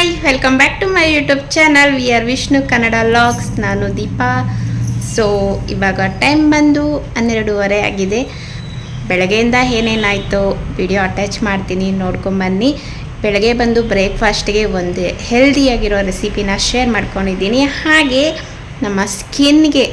Hi, welcome back to my YouTube channel V R Vishnu Kannada logs. ನಾನು Deepa. So ಇವಾಗ time ಬಂದು 12:30 ಆಗಿದೆ. ಬೆಳಗ್ಗೆಯಿಂದ ಏನೇನಾಯಿತು ವಿಡಿಯೋ ಅಟ್ಯಾಚ್ ಮಾಡ್ತೀನಿ, ನೋಡ್ಕೊಂಬನ್ನಿ. ಬೆಳಗ್ಗೆ ಬಂದು ಬ್ರೇಕ್ಫಾಸ್ಟ್ಗೆ ಒಂದು ಹೆಲ್ದಿಯಾಗಿರೋ ರೆಸಿಪಿನ ಶೇರ್ ಮಾಡ್ಕೊಂಡಿದ್ದೀನಿ. ಹಾಗೆ ನಮ್ಮ ಸ್ಕಿನ್ಗೆ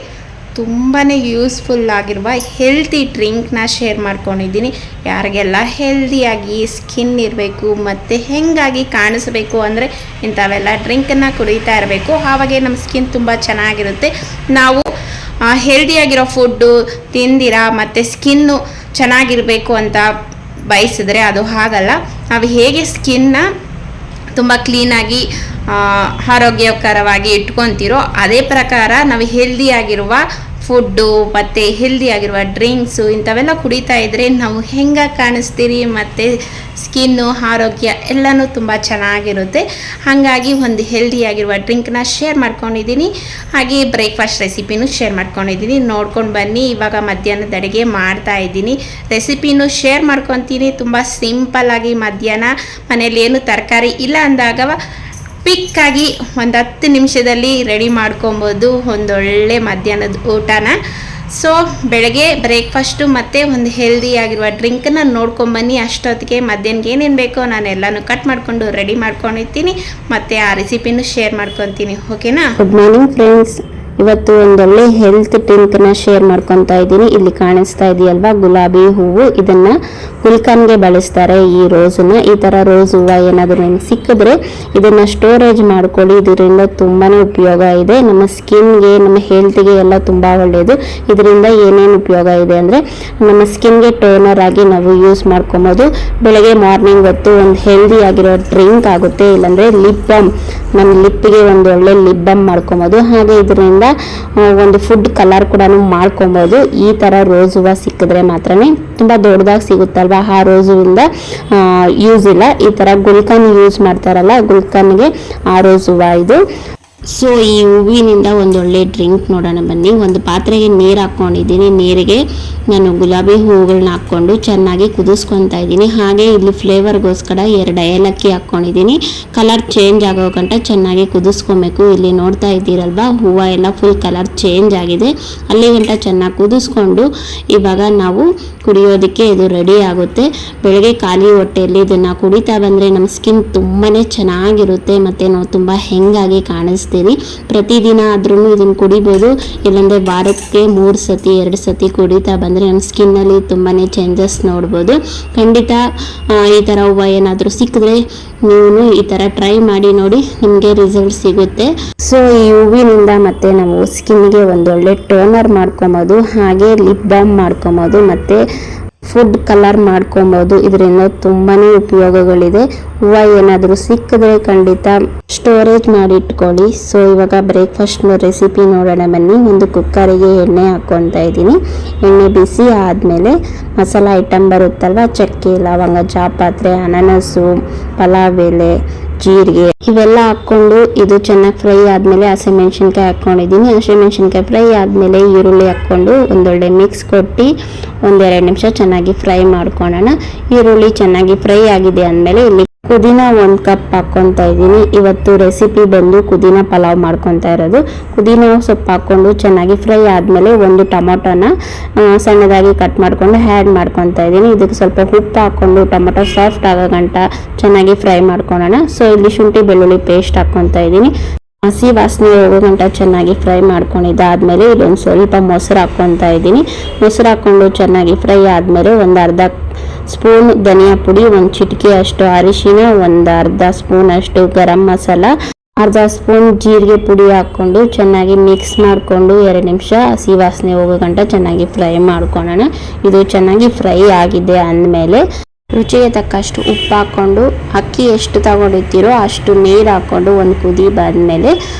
ತುಂಬಾ ಯೂಸ್ಫುಲ್ ಆಗಿರುವ ಹೆಲ್ತಿ ಡ್ರಿಂಕ್ನ ಶೇರ್ ಮಾಡ್ಕೊಂಡಿದ್ದೀನಿ. ಯಾರಿಗೆಲ್ಲ ಹೆಲ್ದಿಯಾಗಿ ಸ್ಕಿನ್ ಇರಬೇಕು ಮತ್ತು ಹೆಂಗಾಗಿ ಕಾಣಿಸ್ಬೇಕು ಅಂದರೆ ಇಂಥವೆಲ್ಲ ಡ್ರಿಂಕನ್ನು ಕುಡಿತಾ ಇರಬೇಕು. ಆವಾಗೆ ನಮ್ಮ ಸ್ಕಿನ್ ತುಂಬ ಚೆನ್ನಾಗಿರುತ್ತೆ. ನಾವು ಹೆಲ್ದಿಯಾಗಿರೋ ಫುಡ್ಡು ತಿಂದಿರ ಮತ್ತು ಸ್ಕಿನ್ನು ಚೆನ್ನಾಗಿರಬೇಕು ಅಂತ ಬಯಸಿದ್ರೆ ಅದು ಆಗಲ್ಲ. ನಾವು ಹೇಗೆ ಸ್ಕಿನ್ನ ತುಂಬ ಕ್ಲೀನಾಗಿ ಆರೋಗ್ಯಕರವಾಗಿ ಇಟ್ಕೊತಿರೋ ಅದೇ ಪ್ರಕಾರ ನಾವು ಹೆಲ್ದಿಯಾಗಿರುವ ಫುಡ್ಡು ಮತ್ತು ಹೆಲ್ದಿಯಾಗಿರುವ ಡ್ರಿಂಕ್ಸು ಇಂಥವೆಲ್ಲ ಕುಡಿತಾ ಇದ್ದರೆ ನಾವು ಹೆಂಗೆ ಕಾಣಿಸ್ತೀರಿ ಮತ್ತು ಸ್ಕಿನ್ನು ಆರೋಗ್ಯ ಎಲ್ಲನೂ ತುಂಬ ಚೆನ್ನಾಗಿರುತ್ತೆ. ಹಾಗಾಗಿ ಒಂದು ಹೆಲ್ದಿಯಾಗಿರುವ ಡ್ರಿಂಕ್ನ ಶೇರ್ ಮಾಡ್ಕೊಂಡಿದ್ದೀನಿ. ಹಾಗೆ ಬ್ರೇಕ್ಫಾಸ್ಟ್ ರೆಸಿಪಿನೂ ಶೇರ್ ಮಾಡ್ಕೊಂಡಿದ್ದೀನಿ, ನೋಡ್ಕೊಂಡು ಬನ್ನಿ. ಇವಾಗ ಮಧ್ಯಾಹ್ನದ ಅಡುಗೆ ಮಾಡ್ತಾಯಿದ್ದೀನಿ. ರೆಸಿಪಿನೂ ಶೇರ್ ಮಾಡ್ಕೊತೀನಿ. ತುಂಬ ಸಿಂಪಲ್ಲಾಗಿ ಮಧ್ಯಾಹ್ನ ಮನೇಲಿ ಏನು ತರಕಾರಿ ಇಲ್ಲ ಅಂದಾಗ ಕ್ವಿಕ್ಕಾಗಿ ಒಂದು 10 ನಿಮಿಷದಲ್ಲಿ ರೆಡಿ ಮಾಡ್ಕೊಬೋದು ಒಂದೊಳ್ಳೆ ಮಧ್ಯಾಹ್ನದ ಊಟನ. ಸೊ ಬೆಳಗ್ಗೆ ಬ್ರೇಕ್ಫಾಸ್ಟು ಮತ್ತು ಒಂದು ಹೆಲ್ದಿಯಾಗಿರುವ ಡ್ರಿಂಕನ್ನು ನೋಡ್ಕೊಂಬನ್ನಿ. ಅಷ್ಟೊತ್ತಿಗೆ ಮಧ್ಯಾಹ್ನಕ್ಕೆ ಏನೇನು ಬೇಕೋ ನಾನು ಎಲ್ಲನೂ ಕಟ್ ಮಾಡಿಕೊಂಡು ರೆಡಿ ಮಾಡ್ಕೊಂಡಿರ್ತೀನಿ, ಮತ್ತು ಆ ರೆಸಿಪಿನೂ ಶೇರ್ ಮಾಡ್ಕೊತೀನಿ. ಓಕೆನಾ? Good morning friends. ಇವತ್ತು ಒಂದೊಳ್ಳೆ ಹೆಲ್ತ್ ಡ್ರಿಂಕ್ನ ಶೇರ್ ಮಾಡ್ಕೊತಾ ಇದ್ದೀನಿ. ಇಲ್ಲಿ ಕಾಣಿಸ್ತಾ ಇದೆಯಲ್ವಾ ಗುಲಾಬಿ ಹೂವು, ಇದನ್ನ ಗುಲ್ಕನ್ಗೆ ಬಳಸ್ತಾರೆ. ಈ ರೋಸನ್ನ, ಈ ತರ ರೋಸ್ ಹೂವು ಏನಾದರೂ ನಿಮ್ಗೆ ಸಿಕ್ಕಿದ್ರೆ ಇದನ್ನ ಸ್ಟೋರೇಜ್ ಮಾಡ್ಕೊಳ್ಳಿ. ಇದರಿಂದ ತುಂಬಾನೇ ಉಪಯೋಗ ಇದೆ. ನಮ್ಮ ಸ್ಕಿನ್ಗೆ, ನಮ್ಮ ಹೆಲ್ತ್ಗೆ ಎಲ್ಲ ತುಂಬಾ ಒಳ್ಳೆಯದು. ಇದರಿಂದ ಏನೇನು ಉಪಯೋಗ ಇದೆ ಅಂದ್ರೆ ನಮ್ಮ ಸ್ಕಿನ್ಗೆ ಟೋನರ್ ಆಗಿ ನಾವು ಯೂಸ್ ಮಾಡ್ಕೊಬೋದು. ಬೆಳಗ್ಗೆ ಮಾರ್ನಿಂಗ್ ಹೊತ್ತು ಒಂದು ಹೆಲ್ದಿ ಆಗಿರೋ ಡ್ರಿಂಕ್ ಆಗುತ್ತೆ. ಇಲ್ಲಾಂದ್ರೆ ಲಿಪ್ ಬಾಮ್, ನಮ್ಮ ಲಿಪ್ಪಿಗೆ ಒಂದು ಒಳ್ಳೆ ಲಿಪ್ ಬಾಮ್ ಮಾಡ್ಕೊಬೋದು. ಹಾಗೆ ಇದರಿಂದ ಒಂದು ಫುಡ್ ಕಲರ್ ಕೂಡ ಮಾಡ್ಕೊಬೋದು. ಈ ತರ ರೋಸ್ ಹೂವು ಸಿಕ್ಕಿದ್ರೆ ಮಾತ್ರನೇ, ತುಂಬಾ ದೊಡ್ಡದಾಗಿ ಸಿಗುತ್ತಲ್ವಾ, ಆ ರೋಸ್ ಹೂವಿಂದ ಯೂಸ್ ಇಲ್ಲ. ಈ ತರ ಗುಲ್ಕನ್ ಯೂಸ್ ಮಾಡ್ತಾರಲ್ಲ, ಗುಲ್ಕನ್ಗೆ ಆ ರೋಸ್ ಹೂವು ಇದು. ಸೊ ಈ ಹೂವಿನಿಂದ ಒಂದೊಳ್ಳೆ ಡ್ರಿಂಕ್ ನೋಡೋಣ ಬನ್ನಿ. ಒಂದು ಪಾತ್ರೆಗೆ ನೀರು ಹಾಕ್ಕೊಂಡಿದ್ದೀನಿ. ನೀರಿಗೆ ನಾನು ಗುಲಾಬಿ ಹೂವುಗಳನ್ನ ಹಾಕ್ಕೊಂಡು ಚೆನ್ನಾಗಿ ಕುದಿಸ್ಕೊತಾ ಇದ್ದೀನಿ. ಹಾಗೆ ಇಲ್ಲಿ ಫ್ಲೇವರ್ಗೋಸ್ಕರ 2 ಏಲಕ್ಕಿ ಹಾಕ್ಕೊಂಡಿದ್ದೀನಿ. ಕಲರ್ ಚೇಂಜ್ ಆಗೋ ಗಂಟ ಚೆನ್ನಾಗಿ ಕುದಿಸ್ಕೊಬೇಕು. ಇಲ್ಲಿ ನೋಡ್ತಾ ಇದ್ದೀರಲ್ವಾ, ಹೂವು ಎಲ್ಲ ಫುಲ್ ಕಲರ್ ಚೇಂಜ್ ಆಗಿದೆ. ಅಲ್ಲಿ ಗಂಟ ಚೆನ್ನಾಗಿ ಕುದಿಸ್ಕೊಂಡು ಇವಾಗ ನಾವು ಕುಡಿಯೋದಕ್ಕೆ ಇದು ರೆಡಿ ಆಗುತ್ತೆ. ಬೆಳಗ್ಗೆ ಖಾಲಿ ಹೊಟ್ಟೆಯಲ್ಲಿ ಇದನ್ನು ಕುಡಿತಾ ಬಂದರೆ ನಮ್ಮ ಸ್ಕಿನ್ ತುಂಬಾ ಚೆನ್ನಾಗಿರುತ್ತೆ ಮತ್ತು ನಾವು ತುಂಬ ಹೆಂಗಾಗಿ ಕಾಣಿಸ್ತೀವಿ. ಪ್ರತಿದಿನ ಆದ್ರೂ ಇದನ್ನು ಕುಡಿಬೋದು. ಇಲ್ಲಾಂದರೆ ವಾರಕ್ಕೆ 3 ಸತಿ 2 ಸತಿ ಕುಡಿತಾ ಬಂದರೆ ನಮ್ಮ ಸ್ಕಿನ್ನಲ್ಲಿ ತುಂಬಾ ಚೇಂಜಸ್ ನೋಡ್ಬೋದು. ಖಂಡಿತ ಈ ಥರ ಹೂವು ಏನಾದರೂ ಸಿಕ್ಕಿದ್ರೆ ನೀವು ಈ ಥರ ಟ್ರೈ ಮಾಡಿ ನೋಡಿ, ನಿಮಗೆ ರಿಸಲ್ಟ್ ಸಿಗುತ್ತೆ. ಸೊ ಈ ಹೂವಿನಿಂದ ಮತ್ತೆ ನಾವು ಸ್ಕಿನ್ಗೆ ಒಂದೊಳ್ಳೆ ಟೋನರ್ ಮಾಡ್ಕೊಬೋದು. ಹಾಗೆ ಲಿಪ್ ಬಾಮ್ ಮಾಡ್ಕೊಬೋದು ಮತ್ತು ಫುಡ್ ಕಲರ್ ಮಾಡ್ಕೊಬೋದು. ಇದರಿಂದ ತುಂಬಾ ಉಪಯೋಗಗಳಿದೆ. ಹೂವು ಏನಾದರೂ ಸಿಕ್ಕಿದ್ರೆ ಖಂಡಿತ ಸ್ಟೋರೇಜ್ ಮಾಡಿ ಇಟ್ಕೊಳ್ಳಿ. ಸೊ ಇವಾಗ ಬ್ರೇಕ್ಫಾಸ್ಟ್ ರೆಸಿಪಿ ನೋಡೋಣ ಬನ್ನಿ. ಒಂದು ಕುಕ್ಕರಿಗೆ ಎಣ್ಣೆ ಹಾಕ್ಕೊತಾ ಇದ್ದೀನಿ. ಎಣ್ಣೆ ಬಿಸಿ ಆದಮೇಲೆ ಮಸಾಲ ಐಟಮ್ ಬರುತ್ತಲ್ವ, ಚಕ್ಕೆ, ಲವಂಗ, ಜಾಪತ್ರೆ, ಅನಾನಸು, ಪಲಾವ್ ಎಲೆ, ಜೀರಿಗೆ ಇವೆಲ್ಲ ಹಾಕ್ಕೊಂಡು ಇದು ಚೆನ್ನಾಗಿ ಫ್ರೈ ಆದಮೇಲೆ ಹಸಿಮೆಣ್ಸಿನ್ಕಾಯಿ ಹಾಕ್ಕೊಂಡಿದ್ದೀನಿ. ಹಸಿಮೆಣ್ಸಿನ್ಕಾಯಿ ಫ್ರೈ ಆದಮೇಲೆ ಈರುಳ್ಳಿ ಹಾಕ್ಕೊಂಡು ಒಂದೊಳ್ಳೆ ಮಿಕ್ಸ್ ಕೊಟ್ಟು 1-2 ನಿಮಿಷ ಚೆನ್ನಾಗಿ ಫ್ರೈ ಮಾಡ್ಕೊಳ್ಳೋಣ. ಈರುಳ್ಳಿ ಚೆನ್ನಾಗಿ ಫ್ರೈ ಆಗಿದೆ ಅಂದಮೇಲೆ ಇಲ್ಲಿ ಪುದೀನ 1 ಕಪ್ ಹಾಕ್ಕೊತಾ ಇದ್ದೀನಿ. ಇವತ್ತು ರೆಸಿಪಿ ಬಂದು ಪುದೀನ ಪಲಾವ್ ಮಾಡ್ಕೊತಾ ಇರೋದು. ಪುದೀನ ಸೊಪ್ಪು ಹಾಕ್ಕೊಂಡು ಚೆನ್ನಾಗಿ ಫ್ರೈ ಆದಮೇಲೆ ಒಂದು ಟೊಮೊಟೊನ ಸಣ್ಣದಾಗಿ ಕಟ್ ಮಾಡ್ಕೊಂಡು ಆ್ಯಡ್ ಮಾಡ್ಕೊತಾ ಇದ್ದೀನಿ. ಇದಕ್ಕೆ ಸ್ವಲ್ಪ ಉಪ್ಪು ಹಾಕ್ಕೊಂಡು ಟೊಮೊಟೊ ಸಾಫ್ಟ್ ಆಗೋ ಗಂಟ ಚೆನ್ನಾಗಿ ಫ್ರೈ ಮಾಡ್ಕೊಳ್ಳೋಣ. ಸೊ ಇಲ್ಲಿ ಶುಂಠಿ ಬೆಳ್ಳುಳ್ಳಿ ಪೇಸ್ಟ್ ಹಾಕ್ಕೊತಾ ಇದ್ದೀನಿ. ಹಸಿ ವಾಸನೆ ಹೋಗೋ ಗಂಟ ಚೆನ್ನಾಗಿ ಫ್ರೈ ಮಾಡ್ಕೊಂಡಿದ್ದಾದಮೇಲೆ ಇಲ್ಲೊಂದು ಸ್ವಲ್ಪ ಮೊಸರು ಹಾಕ್ಕೊತಾ ಇದ್ದೀನಿ. ಮೊಸರು ಹಾಕ್ಕೊಂಡು ಚೆನ್ನಾಗಿ ಫ್ರೈ ಆದಮೇಲೆ ಒಂದು ಅರ್ಧ ಸ್ಪೂನ್ ಧನಿಯಾ ಪುಡಿ, 1 ಚಿಟಿಕೆ ಅಷ್ಟು ಅರಿಶಿನ, ಒಂದು ಅರ್ಧ ಸ್ಪೂನ್ ಅಷ್ಟು ಗರಂ ಮಸಾಲ, ಅರ್ಧ ಸ್ಪೂನ್ ಜೀರಿಗೆ ಪುಡಿ ಹಾಕ್ಕೊಂಡು ಚೆನ್ನಾಗಿ ಮಿಕ್ಸ್ ಮಾಡಿಕೊಂಡು 2 ನಿಮಿಷ ಹಸಿ ವಾಸನೆ ಹೋಗೋ ಗಂಟ ಚೆನ್ನಾಗಿ ಫ್ರೈ ಮಾಡ್ಕೊಳ್ಳೋಣ. ಇದು ಚೆನ್ನಾಗಿ ಫ್ರೈ ಆಗಿದೆ ಅಂದಮೇಲೆ ರುಚಿಗೆ ತಕ್ಕಷ್ಟು ಉಪ್ಪು ಹಾಕ್ಕೊಂಡು, ಅಕ್ಕಿ ಎಷ್ಟು ತಗೊಂಡಿರ್ತೀರೋ ಅಷ್ಟು ನೀರು ಹಾಕ್ಕೊಂಡು ಒಂದು ಕುದಿ ಬಂದಮೇಲೆ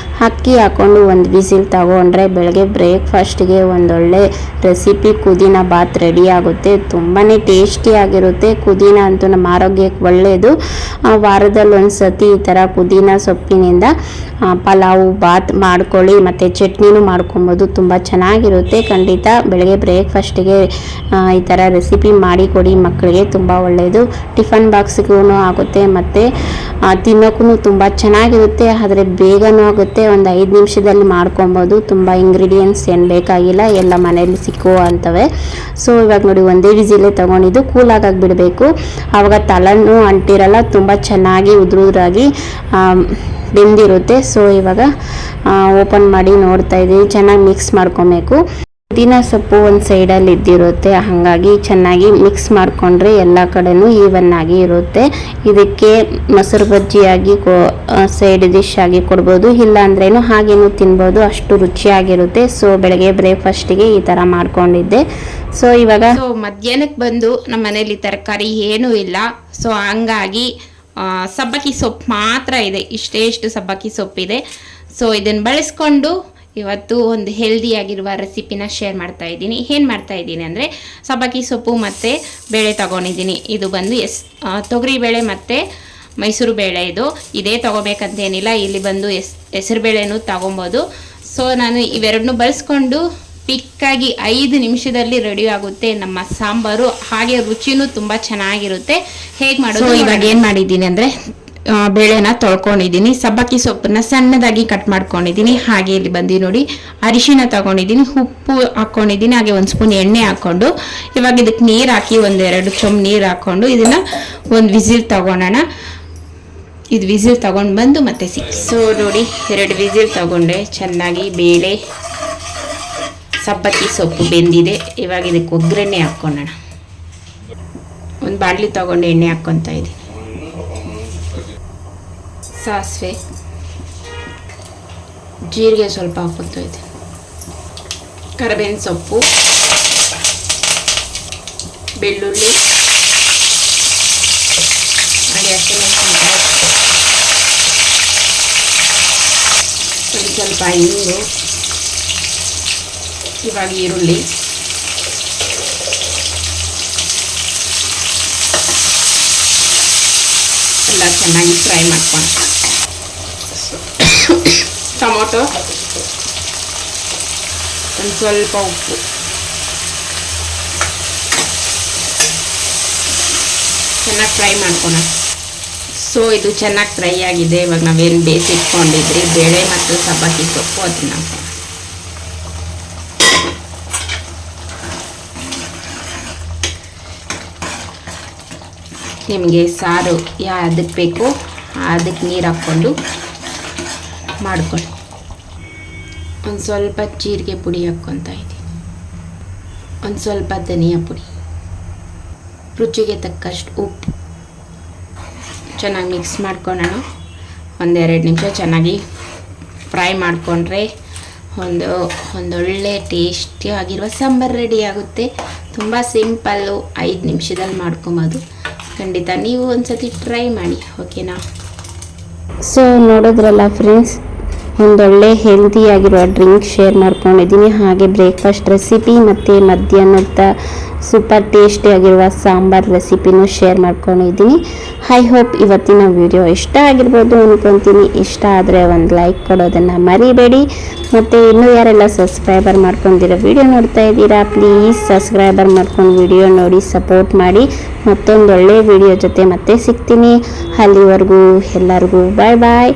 ಅಕ್ಕಿ ಹಾಕ್ಕೊಂಡು ಒಂದು ವಿಸಿಲ್ ತಗೊಂಡ್ರೆ ಬೆಳಗ್ಗೆ ಬ್ರೇಕ್ಫಾಸ್ಟ್ಗೆ ಒಂದೊಳ್ಳೆ ರೆಸಿಪಿ ಪುದೀನ ಬಾತ್ ರೆಡಿ ಆಗುತ್ತೆ. ತುಂಬಾ ಟೇಸ್ಟಿಯಾಗಿರುತ್ತೆ. ಪುದೀನ ಅಂತೂ ನಮ್ಮ ಆರೋಗ್ಯಕ್ಕೆ ಒಳ್ಳೆಯದು. ವಾರದಲ್ಲಿ ಒಂದು ಸತಿ ಈ ಥರ ಪುದೀನ ಸೊಪ್ಪಿನಿಂದ ಪಲಾವು ಬಾತ್ ಮಾಡ್ಕೊಳ್ಳಿ, ಮತ್ತು ಚಟ್ನಿನೂ ಮಾಡ್ಕೊಬೋದು. ತುಂಬ ಚೆನ್ನಾಗಿರುತ್ತೆ. ಖಂಡಿತ ಬೆಳಗ್ಗೆ ಬ್ರೇಕ್ಫಾಸ್ಟಿಗೆ ಈ ಥರ ರೆಸಿಪಿ ಮಾಡಿಕೊಡಿ ಮಕ್ಕಳಿಗೆ, ತುಂಬ ಒಳ್ಳೆಯದು. ಟಿಫನ್ ಬಾಕ್ಸ್ಗೂ ಆಗುತ್ತೆ ಮತ್ತು ತಿನ್ನೋಕ್ಕೂ ತುಂಬ ಚೆನ್ನಾಗಿರುತ್ತೆ. ಆದರೆ ಬೇಗನೂ ಆಗುತ್ತೆ. ಒಂದು 5 ನಿಮಿಷದಲ್ಲಿ ಮಾಡ್ಕೊಬೋದು. ತುಂಬ ಇಂಗ್ರೀಡಿಯೆಂಟ್ಸ್ ಏನು ಬೇಕಾಗಿಲ್ಲ, ಎಲ್ಲ ಮನೇಲಿ ಸಿಕ್ಕುವ ಅಂತವೆ. ಸೊ ಇವಾಗ ನೋಡಿ ಒಂದೇ ವಿಸಿಲೇ ತೊಗೊಂಡಿದ್ದು ಕೂಲಾಗಾಗಿ ಬಿಡಬೇಕು. ಆವಾಗ ತಲೆನೂ ಅಂಟಿರಲ್ಲ, ತುಂಬ ಚೆನ್ನಾಗಿ ಉದುರಾಗಿ ಬೆಂದಿರುತ್ತೆ. ಸೊ ಇವಾಗ ಓಪನ್ ಮಾಡಿ ನೋಡ್ತಾ ಇದ್ದೀವಿ. ಚೆನ್ನಾಗಿ ಮಿಕ್ಸ್ ಮಾಡ್ಕೊಬೇಕು. ಪುದೀನ ಸೊಪ್ಪು ಒಂದು ಸೈಡಲ್ಲಿ ಇದ್ದಿರುತ್ತೆ, ಹಾಗಾಗಿ ಚೆನ್ನಾಗಿ ಮಿಕ್ಸ್ ಮಾಡಿಕೊಂಡ್ರೆ ಎಲ್ಲ ಕಡೆನೂ ಈವನ್ ಆಗಿ ಇರುತ್ತೆ. ಇದಕ್ಕೆ ಮೊಸರು ಬಜ್ಜಿಯಾಗಿ ಸೈಡ್ ಡಿಶ್ ಆಗಿ ಕೊಡ್ಬೋದು, ಇಲ್ಲ ಅಂದ್ರೇನು ಹಾಗೇನು ತಿನ್ಬೋದು, ಅಷ್ಟು ರುಚಿಯಾಗಿರುತ್ತೆ. ಸೊ ಬೆಳಗ್ಗೆ ಬ್ರೇಕ್ಫಾಸ್ಟಿಗೆ ಈ ಥರ ಮಾಡ್ಕೊಂಡಿದ್ದೆ. ಸೊ ಇವಾಗ ಮಧ್ಯಾಹ್ನಕ್ಕೆ ಬಂದು ನಮ್ಮ ಮನೇಲಿ ತರಕಾರಿ ಏನೂ ಇಲ್ಲ. ಸೊ ಹಂಗಾಗಿ ಸಬ್ಬಕ್ಕಿ ಸೊಪ್ಪು ಮಾತ್ರ ಇದೆ. ಇಷ್ಟು ಸಬ್ಬಕ್ಕಿ ಸೊಪ್ಪಿದೆ. ಸೊ ಇದನ್ನು ಬಳಸ್ಕೊಂಡು ಇವತ್ತು ಒಂದು ಹೆಲ್ದಿಯಾಗಿರುವ ರೆಸಿಪಿನ ಶೇರ್ ಮಾಡ್ತಾ ಇದ್ದೀನಿ. ಏನು ಮಾಡ್ತಾ ಇದ್ದೀನಿ ಅಂದರೆ ಸಬ್ಬಕ್ಕಿ ಸೊಪ್ಪು ಮತ್ತು ಬೇಳೆ ತೊಗೊಂಡಿದ್ದೀನಿ. ಇದು ಬಂದು ತೊಗರಿ ಬೇಳೆ ಮತ್ತು ಮೈಸೂರು ಬೇಳೆ. ಇದೇ ತೊಗೋಬೇಕಂತೇನಿಲ್ಲ, ಇಲ್ಲಿ ಬಂದು ಹೆಸರು ಬೇಳೆನೂ ತೊಗೊಬೋದು. ಸೊ ನಾನು ಇವೆರಡನ್ನೂ ಬಳಸ್ಕೊಂಡು ಪಿಕ್ಕಾಗಿ 5 ನಿಮಿಷದಲ್ಲಿ ರೆಡಿ ಆಗುತ್ತೆ ನಮ್ಮ ಸಾಂಬಾರು. ಹಾಗೆ ರುಚಿನೂ ತುಂಬ ಚೆನ್ನಾಗಿರುತ್ತೆ. ಹೇಗೆ ಮಾಡೋದು ಇವಾಗ ಏನು ಮಾಡಿದ್ದೀನಿ ಅಂದರೆ ಬೇಳೆನ ತೊಳ್ಕೊಂಡಿದ್ದೀನಿ, ಸಬ್ಬಕ್ಕಿ ಸೊಪ್ಪನ್ನ ಸಣ್ಣದಾಗಿ ಕಟ್ ಮಾಡ್ಕೊಂಡಿದ್ದೀನಿ. ಹಾಗೆ ಇಲ್ಲಿ ಬಂದು ನೋಡಿ ಅರಿಶಿನ ತಗೊಂಡಿದ್ದೀನಿ, ಉಪ್ಪು ಹಾಕ್ಕೊಂಡಿದ್ದೀನಿ, ಹಾಗೆ 1 ಸ್ಪೂನ್ ಎಣ್ಣೆ ಹಾಕ್ಕೊಂಡು ಇವಾಗ ಇದಕ್ಕೆ ನೀರು ಹಾಕಿ 1-2 ಚೊಂಬು ನೀರು ಹಾಕ್ಕೊಂಡು ಇದನ್ನು ಒಂದು ವಿಸಿಲ್ ತಗೊಳ್ಳೋಣ. ಇದು ವಿಸಿಲ್ ತಗೊಂಡು ಬಂದು ಮತ್ತೆ ಸೊ ನೋಡಿ 2 ವಿಸಿಲ್ ತಗೊಂಡೆ. ಚೆನ್ನಾಗಿ ಬೇಳೆ ಸಬ್ಬಕ್ಕಿ ಸೊಪ್ಪು ಬೆಂದಿದೆ. ಇವಾಗ ಇದಕ್ಕೆ ಒಗ್ಗರಣೆ ಹಾಕ್ಕೊಳ್ಳೋಣ. ಒಂದು ಬಾಣಲಿ ತಗೊಂಡು ಎಣ್ಣೆ ಹಾಕ್ಕೊತಾ ಇದ್ದೀನಿ. ಸಾಸಿವೆ, ಜೀರಿಗೆ ಸ್ವಲ್ಪ ಹಾಕ್ಕೊತಾ ಇದ್ದೀನಿ, ಕರಿಬೇವಿನ ಸೊಪ್ಪು, ಬೆಳ್ಳುಳ್ಳಿ, ಹಾಗೆ ಒಂದು ಸ್ವಲ್ಪ ಹಿಂಗು, ಇವಾಗ ಈರುಳ್ಳಿ, ಎಲ್ಲ ಚೆನ್ನಾಗಿ ಫ್ರೈ ಮಾಡ್ಕೊಂಡು ಟೊಮೊಟೊ, ಒಂದು ಸ್ವಲ್ಪ ಉಪ್ಪು, ಚೆನ್ನಾಗಿ ಫ್ರೈ ಮಾಡ್ಕೊಳ. ಸೊ ಇದು ಚೆನ್ನಾಗಿ ಫ್ರೈ ಆಗಿದೆ. ಇವಾಗ ನಾವೇನು ಬೇಯಿಸಿಟ್ಕೊಂಡಿದ್ರಿ ಬೇಳೆ ಮತ್ತು ಸಬ್ಬಕ್ಕಿ ಸೊಪ್ಪು ಅದನ್ನ ಹಾಕೋಣ. ನಿಮಗೆ ಸಾರು ಅದಕ್ಕೆ ಬೇಕು ಅದಕ್ಕೆ ನೀರು ಹಾಕ್ಕೊಂಡು ಮಾಡ್ಕೊಳ್ಳಿ. ಒಂದು ಸ್ವಲ್ಪ ಜೀರಿಗೆ ಪುಡಿ ಹಾಕ್ಕೊತಾ ಇದ್ದೀನಿ, ಒಂದು ಸ್ವಲ್ಪ ಧನಿಯಾ ಪುಡಿ, ರುಚಿಗೆ ತಕ್ಕಷ್ಟು ಉಪ್ಪು. ಚೆನ್ನಾಗಿ ಮಿಕ್ಸ್ ಮಾಡ್ಕೊಳ್ಳೋಣ. 1-2 ನಿಮಿಷ ಚೆನ್ನಾಗಿ ಫ್ರೈ ಮಾಡಿಕೊಂಡ್ರೆ ಒಂದೊಳ್ಳೆ ಟೇಸ್ಟಿಯಾಗಿರುವ ಸಾಂಬಾರು ರೆಡಿ ಆಗುತ್ತೆ. ತುಂಬ ಸಿಂಪಲ್ಲು, 5 ನಿಮಿಷದಲ್ಲಿ ಮಾಡ್ಕೊಬೋದು. ಖಂಡಿತ ನೀವು ಒಂದ್ಸತಿ ಟ್ರೈ ಮಾಡಿ, ಓಕೆನಾ? ಸೊ ನೋಡೋದ್ರಲ್ಲ ಫ್ರೆಂಡ್ಸ್, ಒಂದೊಳ್ಳೆ ಹೆಲ್ದಿಯಾಗಿರೋ ಡ್ರಿಂಕ್ ಶೇರ್ ಮಾಡ್ಕೊಂಡಿದ್ದೀನಿ. ಹಾಗೆ ಬ್ರೇಕ್ಫಾಸ್ಟ್ ರೆಸಿಪಿ ಮತ್ತು ಮಧ್ಯಾಹ್ನದ ಸೂಪರ್ ಟೇಸ್ಟಿಯಾಗಿರುವ ಸಾಂಬಾರ್ ರೆಸಿಪಿನೂ ಶೇರ್ ಮಾಡ್ಕೊಂಡಿದ್ದೀನಿ. ಐ ಹೋಪ್ ಇವತ್ತಿನ ವಿಡಿಯೋ ಇಷ್ಟ ಆಗಿರ್ಬೋದು ಅಂದ್ಕೊತೀನಿ. ಇಷ್ಟ ಆದರೆ ಒಂದು ಲೈಕ್ ಕೊಡೋದನ್ನು ಮರಿಬೇಡಿ. ಮತ್ತು ಇನ್ನೂ ಯಾರೆಲ್ಲ ಸಬ್ಸ್ಕ್ರೈಬರ್ ಮಾಡ್ಕೊಂಡಿರೋ ವಿಡಿಯೋ ನೋಡ್ತಾ ಇದ್ದೀರಾ, ಪ್ಲೀಸ್ ಸಬ್ಸ್ಕ್ರೈಬರ್ ಮಾಡ್ಕೊಂಡು ವಿಡಿಯೋ ನೋಡಿ ಸಪೋರ್ಟ್ ಮಾಡಿ. ಮತ್ತೊಂದು ಒಳ್ಳೆಯ ವಿಡಿಯೋ ಜೊತೆ ಮತ್ತೆ ಸಿಗ್ತೀನಿ. ಅಲ್ಲಿವರೆಗೂ ಎಲ್ಲರಿಗೂ ಬಾಯ್ ಬಾಯ್.